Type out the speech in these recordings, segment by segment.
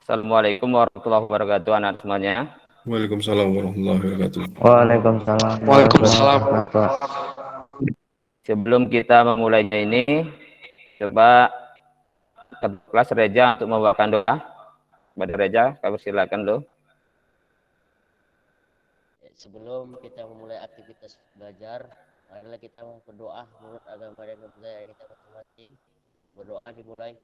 Assalamualaikum warahmatullahi wabarakatuh anak semuanya. Waalaikumsalam warahmatullahi wabarakatuh. Waalaikumsalam Waalaikumsalam. warahmatullahi wabarakatuh. Sebelum kita memulainya ini, coba kelas Reja untuk membawakan doa. Kepada Reja, kami silakan lo. Sebelum kita memulai aktivitas belajar, adalah kita berdoa menurut agama dan budaya kita masing-masing. Berdoa dimulai.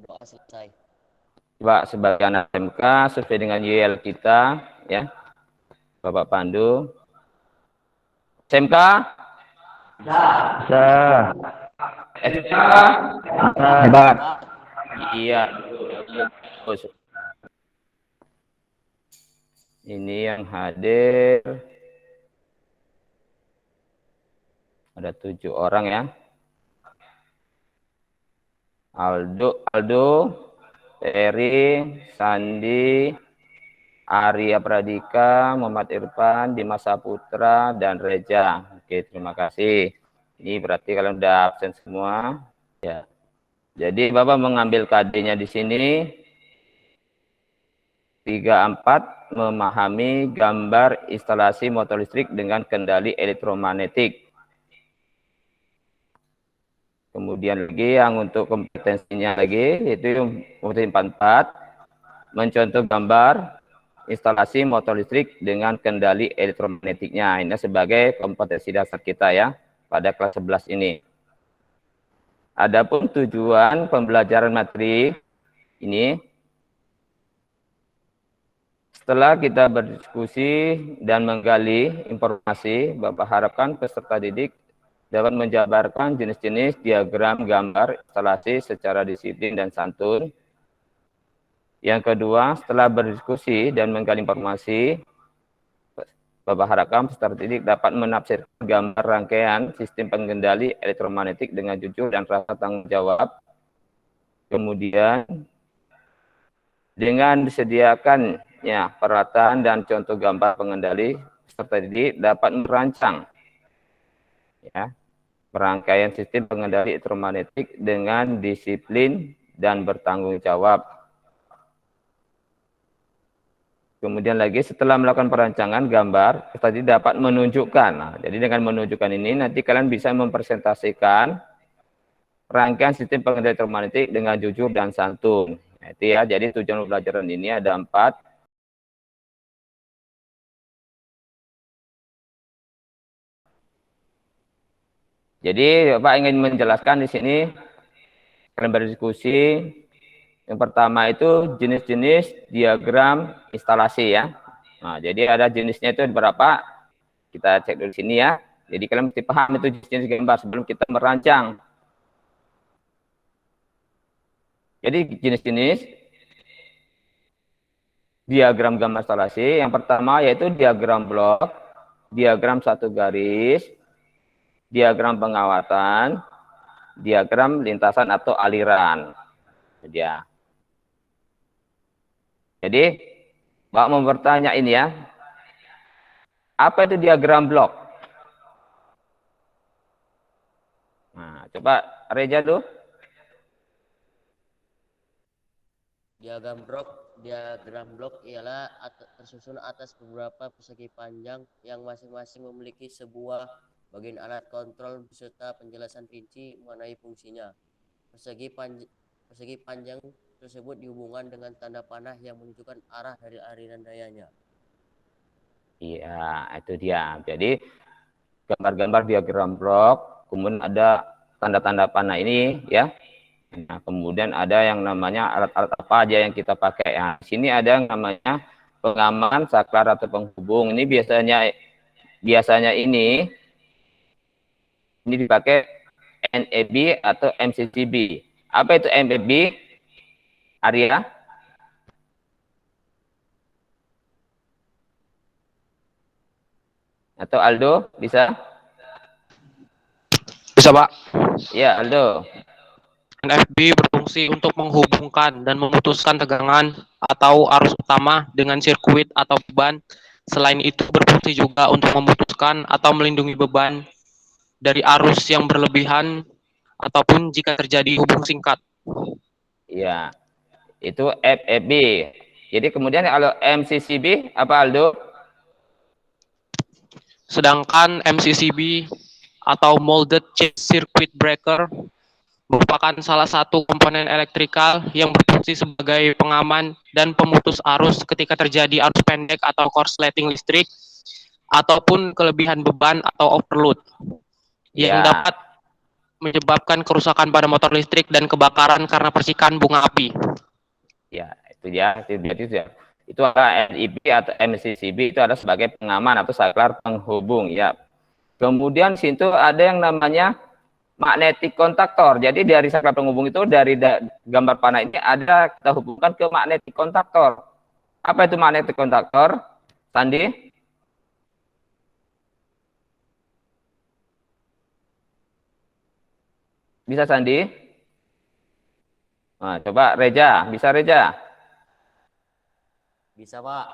Berdoa selesai. Coba sebagai anak SMK sesuai dengan YL kita, ya, Bapak Pandu. SMK? SMK? Hebat. Iya. Ini yang hadir ada 7 orang ya. Aldo, Ferry, Sandi, Arya Pradika, Muhammad Irfan, Dimas Saputra, dan Reja. Oke, terima kasih. Ini berarti kalian udah absen semua. Ya. Jadi Bapak mengambil KD-nya di sini. 34 memahami gambar instalasi motor listrik dengan kendali elektromagnetik. Kemudian lagi yang untuk kompetensinya lagi yaitu kompetensi 44 mencontoh gambar instalasi motor listrik dengan kendali elektromagnetiknya. Ini sebagai kompetensi dasar kita ya pada kelas 11 ini. Adapun tujuan pembelajaran materi ini, setelah kita berdiskusi dan menggali informasi, Bapak harapkan peserta didik dapat menjabarkan jenis-jenis diagram gambar instalasi secara disiplin dan santun. Yang kedua, setelah berdiskusi dan menggali informasi, Bapak harapkan peserta didik dapat menafsirkan gambar rangkaian sistem pengendali elektromagnetik dengan jujur dan rasa tanggung jawab. Kemudian, dengan disediakannya peralatan dan contoh gambar pengendali, peserta didik dapat merancang ya, rangkaian sistem pengendali elektromagnetik dengan disiplin dan bertanggung jawab. Kemudian lagi setelah melakukan perancangan gambar, tadi dapat menunjukkan. Nah, jadi dengan menunjukkan ini nanti kalian bisa mempresentasikan rangkaian sistem pengendali elektromagnetik dengan jujur dan santun. Nah, itu ya. Jadi tujuan pembelajaran ini ada 4. Jadi Bapak ingin menjelaskan di sini kalian berdiskusi. Yang pertama itu jenis-jenis diagram instalasi ya. Nah, jadi ada jenisnya itu berapa? Kita cek dulu di sini ya. Jadi kalian mesti paham itu jenis-jenis gambar sebelum kita merancang. Jadi jenis-jenis diagram gambar instalasi. Yang pertama yaitu diagram blok, diagram satu garis, diagram pengawatan, diagram lintasan atau aliran. Ya. Jadi, Pak mau bertanya ini ya, apa itu diagram blok? Nah, coba Reja dulu. Diagram blok ialah tersusun atas beberapa persegi panjang yang masing-masing memiliki sebuah bagian alat kontrol beserta penjelasan rinci mengenai fungsinya. Persegi panjang tersebut dihubungkan dengan tanda panah yang menunjukkan arah dari aliran dayanya. Iya, itu dia. Jadi gambar-gambar diagram blok, kemudian ada tanda-tanda panah ini ya. Nah, kemudian ada yang namanya alat-alat apa aja yang kita pakai. Nah, di sini ada yang namanya pengaman, saklar atau penghubung. Ini biasanya ini dipakai NEB atau MCCB. Apa itu NEB? Arya? Atau Aldo bisa? Bisa, Pak. Ya, Aldo. NFB berfungsi untuk menghubungkan dan memutuskan tegangan atau arus utama dengan sirkuit atau beban. Selain itu berfungsi juga untuk memutuskan atau melindungi beban dari arus yang berlebihan ataupun jika terjadi hubung singkat. Iya, itu FFB. Jadi kemudian kalau MCCB apa Aldo? Sedangkan MCCB atau Molded Chip Circuit Breaker merupakan salah satu komponen elektrikal yang berfungsi sebagai pengaman dan pemutus arus ketika terjadi arus pendek atau korsleting listrik ataupun kelebihan beban atau overload yang Ya. dapat menyebabkan kerusakan pada motor listrik dan kebakaran karena percikan bunga api. Ya, itu ya, itu ya. Itu adalah NIB atau MCCB itu adalah sebagai pengaman atau saklar penghubung ya. Kemudian situ ada yang namanya magnetic kontaktor. Jadi dari saklar penghubung itu dari gambar panah ini ada kita hubungkan ke magnetic kontaktor. Apa itu magnetic kontaktor? Sandi? Bisa Sandi? Nah, coba Reja, bisa Reja? Bisa, Pak.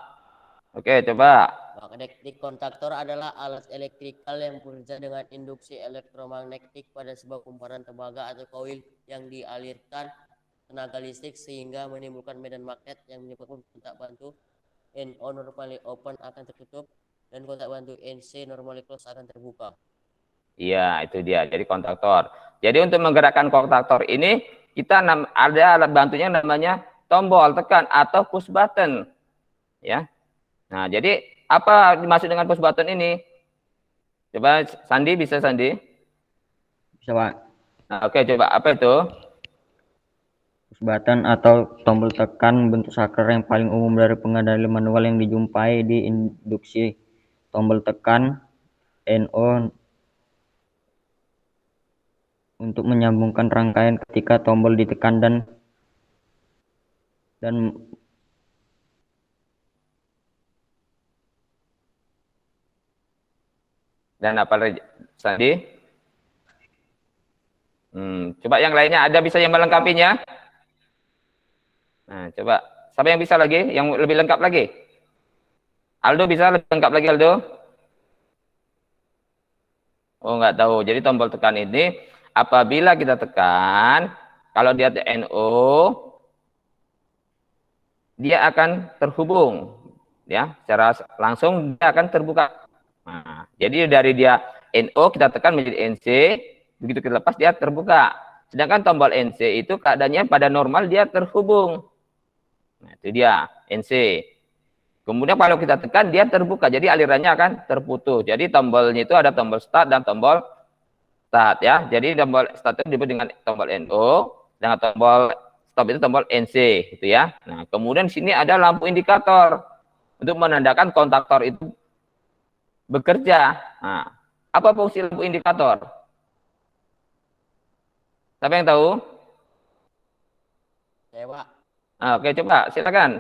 Oke, coba. Magnetic kontaktor adalah alat elektrikal yang bekerja dengan induksi elektromagnetik pada sebuah kumparan tembaga atau koil yang dialirkan tenaga listrik sehingga menimbulkan medan magnet yang menyebabkan kontak bantu NO normally open akan tertutup dan kontak bantu NC normally close akan terbuka. Iya, itu dia. Jadi kontaktor. Jadi untuk menggerakkan kontaktor ini kita ada alat bantunya namanya tombol tekan atau push button. Ya. Nah, jadi apa dimaksud dengan push button ini? Coba Sandi, bisa Sandi? Bisa, Pak. Nah, oke, coba apa itu? Push button atau tombol tekan bentuk saklar yang paling umum dari pengendali manual yang dijumpai di induksi. Tombol tekan NO untuk menyambungkan rangkaian ketika tombol ditekan dan apa Sandi? Coba yang lainnya ada bisa yang melengkapinya? Nah, coba siapa yang bisa lagi? Yang lebih lengkap lagi? Aldo bisa lebih lengkap lagi Aldo? Oh, nggak tahu. Jadi tombol tekan ini apabila kita tekan, kalau dia NO, dia akan terhubung, ya, secara langsung dia akan terbuka. Nah, jadi dari dia NO kita tekan menjadi NC, begitu kita lepas dia terbuka. Sedangkan tombol NC itu keadaannya pada normal dia terhubung. Nah, itu dia NC. Kemudian kalau kita tekan dia terbuka, jadi alirannya akan terputus. Jadi tombolnya itu ada tombol start dan tombol start ya. Jadi tombol start itu disebut dengan tombol NO, dan tombol stop itu tombol NC gitu ya. Nah, kemudian di sini ada lampu indikator untuk menandakan kontaktor itu bekerja. Nah, apa fungsi lampu indikator? Siapa yang tahu? Saya, Pak. Nah, oke, coba silakan.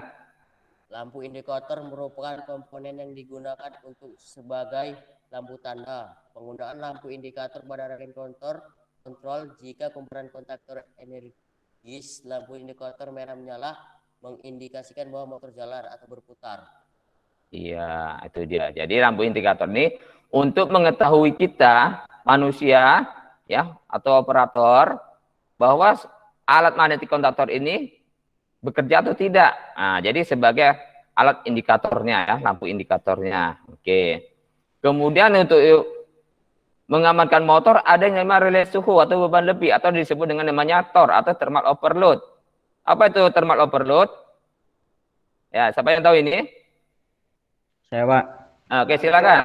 Lampu indikator merupakan komponen yang digunakan untuk sebagai lampu tanda. Penggunaan lampu indikator pada rangkaian kontrol jika kumparan kontaktor energis, lampu indikator merah menyala mengindikasikan bahwa motor jalan atau berputar. Iya, itu dia. Jadi lampu indikator ini untuk mengetahui kita manusia ya atau operator bahwa alat magnetic kontaktor ini bekerja atau tidak. Nah, jadi sebagai alat indikatornya ya, lampu indikatornya. Oke. Kemudian untuk mengamankan motor ada yang namanya relay suhu atau beban lebih atau disebut dengan namanya TOR atau thermal overload. Apa itu thermal overload? Ya, siapa yang tahu ini? Saya, Pak. Oke, silakan.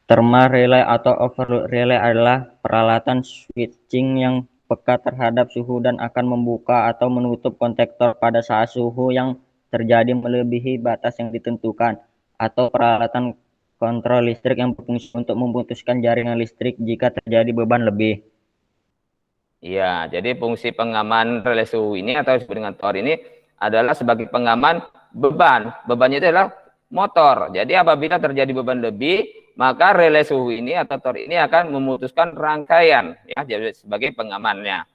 Thermal relay atau overload relay adalah peralatan switching yang peka terhadap suhu dan akan membuka atau menutup kontaktor pada saat suhu yang terjadi melebihi batas yang ditentukan, atau peralatan kontrol listrik yang berfungsi untuk memutuskan jaringan listrik jika terjadi beban lebih. Iya, jadi fungsi pengaman relay suhu ini atau disebut dengan TOR ini adalah sebagai pengaman beban. Bebannya itu adalah motor. Jadi apabila terjadi beban lebih, maka relay suhu ini atau TOR ini akan memutuskan rangkaian ya, jadi sebagai pengamannya.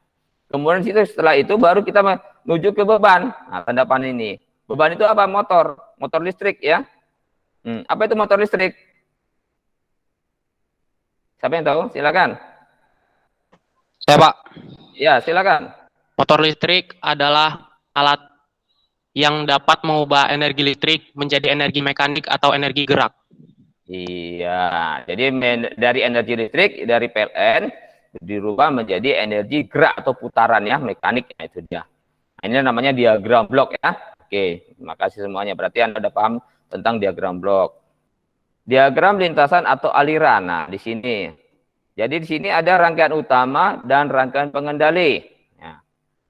Kemudian setelah itu baru kita menuju ke beban. Nah, tanda panah ini. Beban itu apa? Motor listrik ya. Apa itu motor listrik? Siapa yang tahu? Silakan. Saya, Pak. Ya, silakan. Motor listrik adalah alat yang dapat mengubah energi listrik menjadi energi mekanik atau energi gerak. Iya, jadi dari energi listrik, dari PLN, dirubah menjadi energi gerak atau putaran ya, mekanik, ya, itu dia. Nah, ini namanya diagram blok ya. Oke, terima kasih semuanya. Berarti Anda sudah paham tentang diagram blok. Diagram lintasan atau aliran. Nah, di sini. Jadi di sini ada rangkaian utama dan rangkaian pengendali. Ya.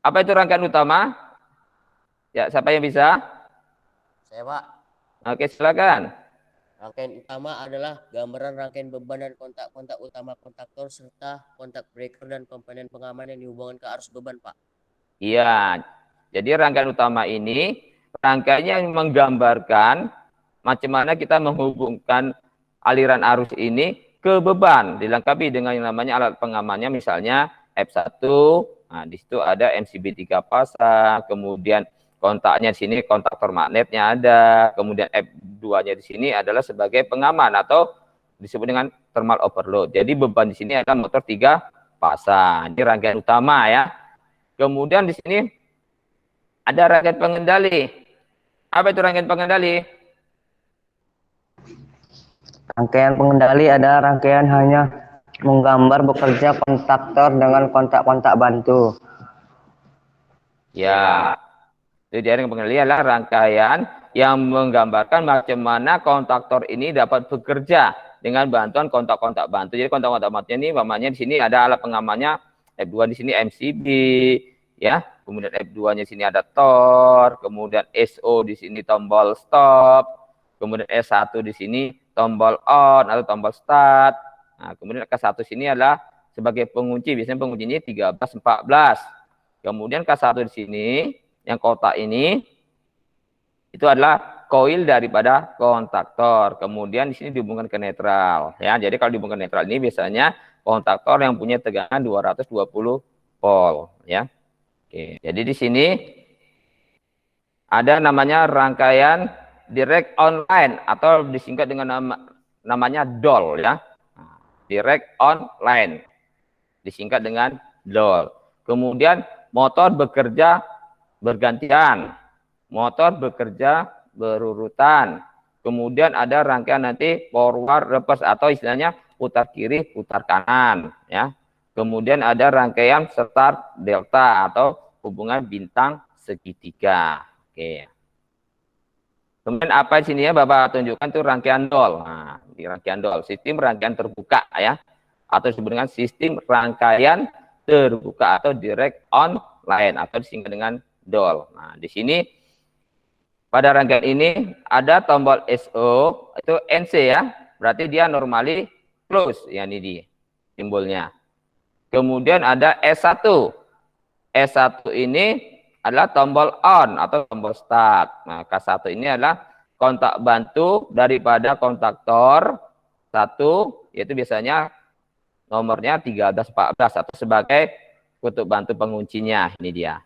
Apa itu rangkaian utama? Ya, siapa yang bisa? Saya, Pak. Oke, silakan. Rangkaian utama adalah gambaran rangkaian beban dan kontak-kontak utama kontaktor serta kontak breaker dan komponen pengaman yang dihubungkan ke arus beban, Pak. Iya. Jadi rangkaian utama ini rangkaiannya yang menggambarkan macam mana kita menghubungkan aliran arus ini ke beban, dilengkapi dengan yang namanya alat pengamannya, misalnya F1. Nah, di situ ada MCB 3 pasang, kemudian kontaknya di sini kontaktor magnetnya ada, kemudian F2-nya di sini adalah sebagai pengaman atau disebut dengan thermal overload. Jadi beban di sini adalah motor 3 pasang. Ini rangkaian utama ya. Kemudian di sini ada rangkaian pengendali. Apa itu rangkaian pengendali? Rangkaian pengendali adalah rangkaian hanya menggambar bekerja kontaktor dengan kontak-kontak bantu. Ya, jadi rangkaian pengendali adalah rangkaian yang menggambarkan macam mana kontaktor ini dapat bekerja dengan bantuan kontak-kontak bantu. Jadi kontak-kontak bantu ini, umpamanya di sini ada alat pengamannya, F2 di sini MCB, ya. Kemudian F2-nya di sini ada Tor, kemudian SO di sini tombol stop, kemudian S1 di sini tombol on atau tombol start. Nah, kemudian K1 sini adalah sebagai pengunci, biasanya penguncinya 13 14. Kemudian K1 di sini yang kotak ini itu adalah koil daripada kontaktor. Kemudian di sini dihubungkan ke netral ya. Jadi kalau dihubungkan netral ini biasanya kontaktor yang punya tegangan 220 volt ya. Oke, jadi di sini ada namanya rangkaian direct online atau disingkat dengan namanya DOL ya. Direct online disingkat dengan DOL. Kemudian motor bekerja bergantian, motor bekerja berurutan. Kemudian ada rangkaian nanti forward reverse atau istilahnya putar kiri putar kanan ya. Kemudian ada rangkaian start delta atau hubungan bintang segitiga. Oke. Kemudian apa di sini ya Bapak tunjukkan itu rangkaian DOL. Nah, di rangkaian DOL, sistem rangkaian terbuka ya. Atau disebut dengan sistem rangkaian terbuka atau direct online atau disingkat dengan DOL. Nah, di sini pada rangkaian ini ada tombol SO itu NC ya. Berarti dia normally close ya, ini dia simbolnya. Kemudian ada S1. S1 ini adalah tombol on atau tombol start. Nah, K1 ini adalah kontak bantu daripada kontaktor 1, yaitu biasanya nomornya 13 14 atau sebagai kutub bantu penguncinya, ini dia.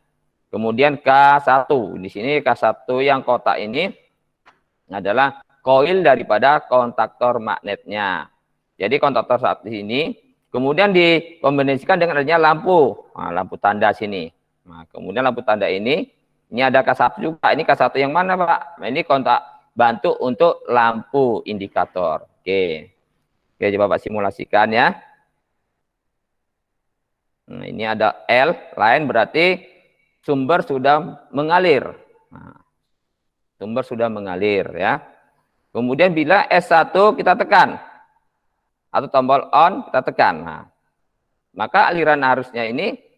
Kemudian K1, di sini K1 yang kotak ini adalah koil daripada kontaktor magnetnya. Jadi kontaktor saat ini kemudian dikombinasikan dengan adanya lampu. Nah, lampu tanda sini. Nah, kemudian lampu tanda ini ada K1 juga. Ini K1 yang mana, Pak? Nah, ini kontak bantu untuk lampu indikator. Oke. Oke, coba Pak simulasikan ya. Nah, ini ada L lain berarti sumber sudah mengalir. Nah, sumber sudah mengalir ya. Kemudian bila S1 kita tekan atau tombol on kita tekan. Nah, maka aliran arusnya ini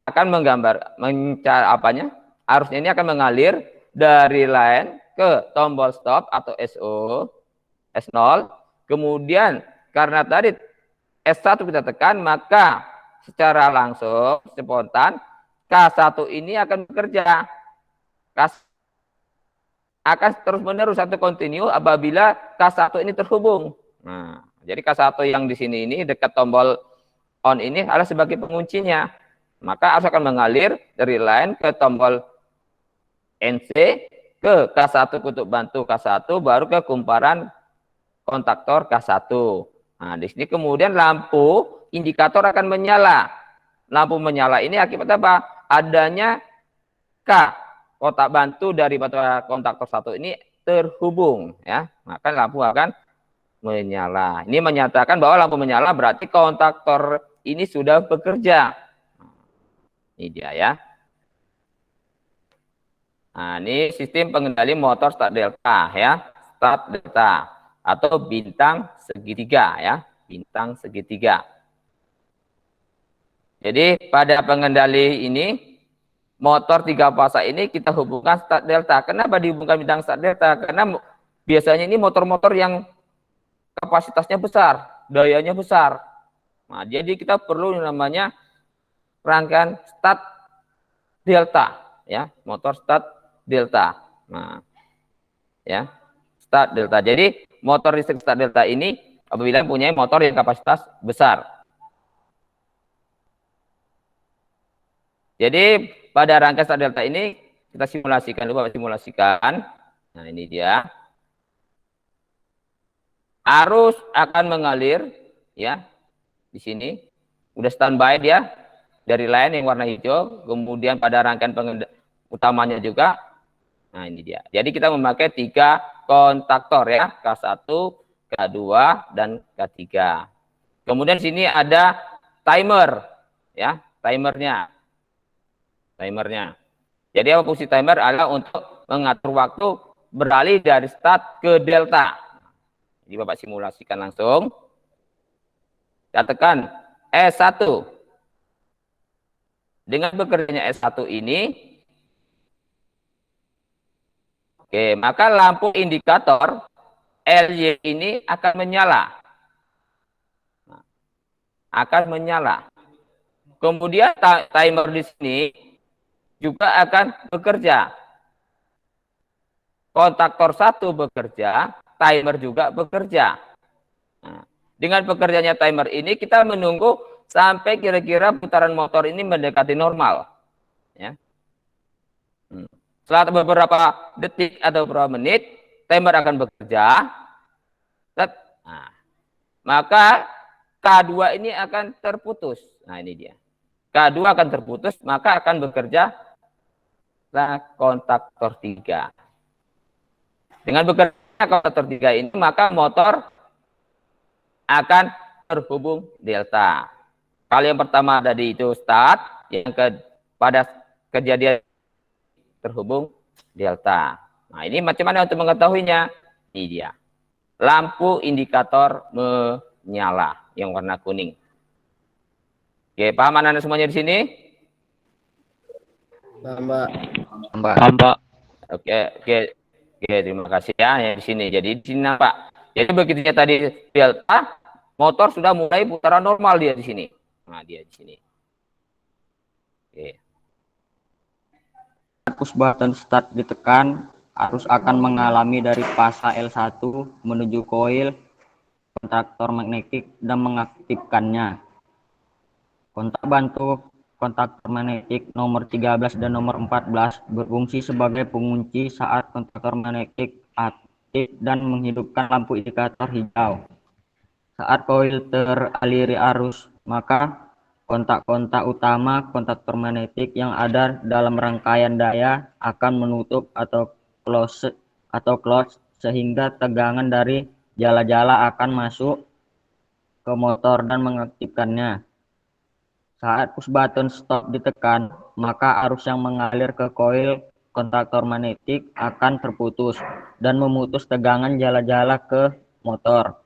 akan menggambar arusnya ini akan mengalir dari line ke tombol stop atau SO S0. Kemudian karena tadi S1 kita tekan, maka secara langsung spontan K1 ini akan bekerja. Akan terus-menerus satu kontinu apabila K1 ini terhubung. Nah, jadi K1 yang di sini ini dekat tombol on ini adalah sebagai penguncinya. Maka arus akan mengalir dari line ke tombol NC ke K1 kutub bantu K1 baru ke kumparan kontaktor K1. Nah, di sini kemudian lampu indikator akan menyala. Lampu menyala ini akibat apa? Adanya K, kotak bantu dari kontaktor satu ini terhubung, ya. Maka lampu akan menyala. Ini menyatakan bahwa lampu menyala berarti kontaktor ini sudah bekerja. Ini dia ya. Nah, ini sistem pengendali motor start delta ya. Start delta atau bintang segitiga ya. Bintang segitiga. Jadi pada pengendali ini motor 3 fasa ini kita hubungkan start delta. Kenapa dihubungkan bintang start delta? Karena biasanya ini motor-motor yang kapasitasnya besar, dayanya besar. Nah, jadi kita perlu namanya rangkaian start delta ya, motor start delta. Nah, ya. Start delta. Jadi motor listrik start delta ini apabila mempunyai motor yang kapasitas besar. Jadi pada rangkaian start delta ini kita simulasikan dulu, simulasikan. Nah, ini dia. Arus akan mengalir ya. Di sini udah standby dia dari line yang warna hijau, kemudian pada rangkaian utamanya juga. Nah, ini dia. Jadi kita memakai 3 kontaktor ya, K1, K2 dan K3. Kemudian sini ada timer ya, timernya. Jadi apa fungsi timer adalah untuk mengatur waktu beralih dari start ke delta. Jadi Bapak simulasikan langsung. Kita tekan S1. Dengan bekerjanya S1 ini, oke, maka lampu indikator LY ini akan menyala. Kemudian timer di sini juga akan bekerja. Kontaktor 1 bekerja, timer juga bekerja. Nah, dengan bekerjanya timer ini kita menunggu sampai kira-kira putaran motor ini mendekati normal. Ya. Setelah beberapa detik atau beberapa menit, timer akan bekerja. Nah, maka K2 ini akan terputus. Nah, ini dia. K2 akan terputus, maka akan bekerja kontaktor 3. Dengan bekerja kontaktor 3 ini, maka motor akan terhubung delta. Kalau yang pertama tadi itu start, yang pada kejadian terhubung delta. Nah, ini macam mana untuk mengetahuinya? Ini dia. Lampu indikator menyala yang warna kuning. Oke, paham Anda semuanya di sini? Mbak. Oke, terima kasih ya di sini. Jadi di sini Pak. Jadi begitu tadi delta, motor sudah mulai putaran normal dia di sini. Nah, dia di sini. Oke. Push button start ditekan, arus akan mengalami dari fasa L1 menuju koil kontaktor magnetik dan mengaktifkannya. Kontak bantu kontaktor magnetik nomor 13 dan nomor 14 berfungsi sebagai pengunci saat kontaktor magnetik aktif dan menghidupkan lampu indikator hijau. Saat koil teraliri arus, maka kontak-kontak utama kontaktor magnetik yang ada dalam rangkaian daya akan menutup atau close sehingga tegangan dari jala-jala akan masuk ke motor dan mengaktifkannya. Saat push button stop ditekan, maka arus yang mengalir ke koil kontaktor magnetik akan terputus dan memutus tegangan jala-jala ke motor.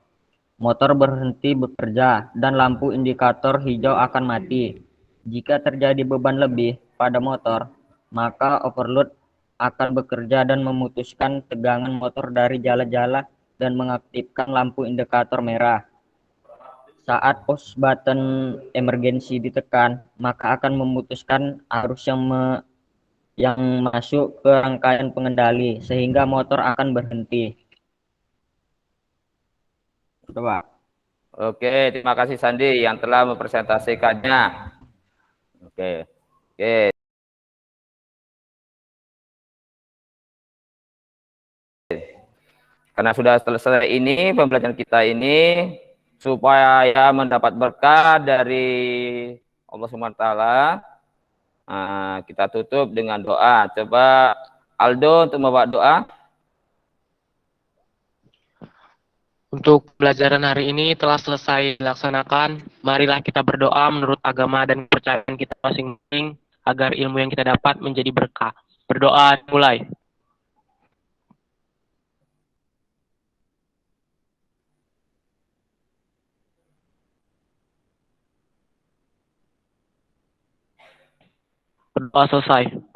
Motor berhenti bekerja dan lampu indikator hijau akan mati. Jika terjadi beban lebih pada motor, maka overload akan bekerja dan memutuskan tegangan motor dari jala-jala dan mengaktifkan lampu indikator merah. Saat push button emergency ditekan, maka akan memutuskan arus yang masuk ke rangkaian pengendali sehingga motor akan berhenti. Coba. Oke, terima kasih Sandi yang telah mempresentasikannya. Oke. Karena sudah selesai ini pembelajaran kita ini, supaya mendapat berkah dari Allah SWT. Kita tutup dengan doa. Coba Aldo untuk membawa doa. Untuk pelajaran hari ini telah selesai dilaksanakan. Marilah kita berdoa menurut agama dan kepercayaan kita masing-masing agar ilmu yang kita dapat menjadi berkah. Berdoa mulai. Berdoa selesai.